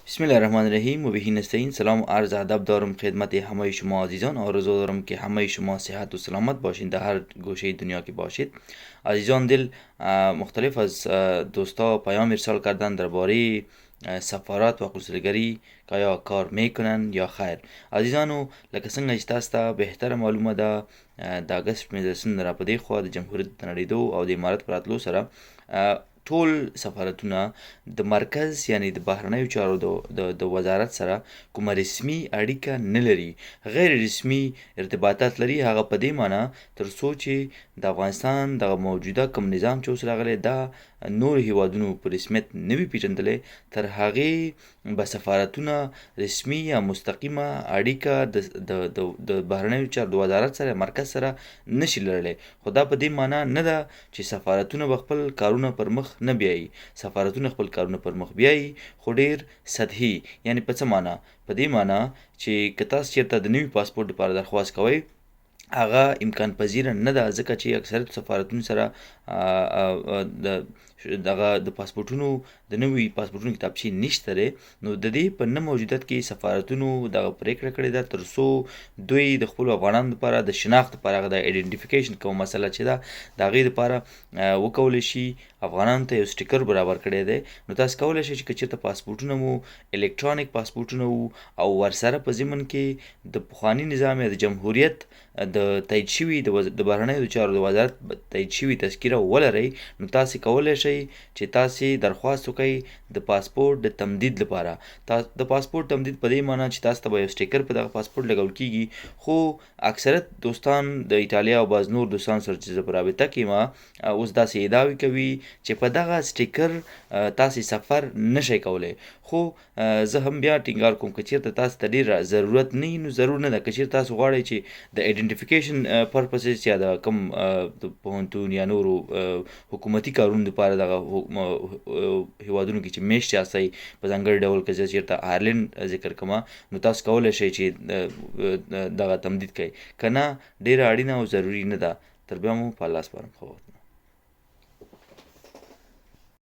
بسم الله الرحمن الرحیم و بهی نستعین. سلام و عرض ادب دارم خدمت همه شما عزیزان. آرزو دارم که همه شما صحت و سلامت باشین در هر گوشه دنیا که باشید. عزیزان دل، مختلف از دوستا پیام ارسال کردن درباره سفارت و قنصلگری که یا کار میکنن یا خیر. عزیزانو، لکه څنګه چې تاسو ته بهتره معلومه ده، د اګست 15 را په دې خوا د جمهوریت د نړېدو او د امارت په راتلو سره ټول سفارتونه د مرکز یعنی د بهرنیو چارو د وزارت سره کومه رسمي اړیکه نه لري، غیر رسمي ارتباطات لري. هغه په دې معنی تر څو چې د افغانستان د موجوده کوم نظام چې اوس راغلی دا نور هیوادونو په رسمیت نه وي پیژندلی، تر هغې به سفارتونه رسمي یا مستقیمه اړیکه د بهرنیو چارو د وزارت سره مرکز سره نشي لرلی. خو دا په دې معنی نه ده چې سفارتونه به خپل کارونه پر مخ نه بیایي. سفارتونه خپل کارونه پر مخ بیایي، خو ډیر سطحي. یعنی په څه معنی؟ په دې معنی چې که تاسو چیرته د نوي پاسپورټ لپاره درخواست کوئ، هغه امکان پذیره نه ده، ځکه چې اکثریت سفارتونو سره د پاسپورټونو د نوي پاسپورټونو کتابچې نشته دی. نو د دې په نه موجودیت کې سفارتونو دغه پریکړه کړې ده تر څو دوی د خپلو افغانانو لپاره د شناخت لپاره هغه د ایډنټیفیکیشن کومه مسله چې ده د هغې لپاره وکولی شي افغانانو ته یو سټیکر برابر کړی دی. نو تاسو کولی شئ چې که چېرته پاسپورټونه مو الکترونیک پاسپورټونه وو او ورسره په ضمن کې د پخواني نظام یا د جمهوریت د تایید شوي د بهرنیو چارو د وزارت تایید شوي تذکیره ولرئ، نو تاسې کولی شئ چې تاسې درخواست وکئ د پاسپورټ د تمدید لپاره. د پاسپورټ تمدید په دې معنی چې تاسو ته به یو سټیکر په دغه پاسپورټ لګول کیږي. خو اکثریت دوستان د ایټالیا او بعض نور دوستان سره چې زه په رابطه کې یم اوس داسې ادعاوې کوي چې په دغه سټیکر تاسې سفر نشئ کولی. خو زه هم بیا ټینګار کوم که چېرته تاسو ته ډېر ضرورت نه وي نو ضرور نه ده. که چېرته تاسو غواړئ چې د ایډنټیفیکیشن پرپسز یا د کوم د پوهنتون یا نورو حکومتي کارونو لپاره دغه هیوادونو کې چې میشت یاستئ په ځانګړي ډول که زه چېرته آیرلینډ ذکر کومه، نو تاسو کولی شئ چې دغه تمدید کوئ. که نه ډېره اړینه او ضروري نه ده. تر بیا مو په الله سپارم. ښه وخت.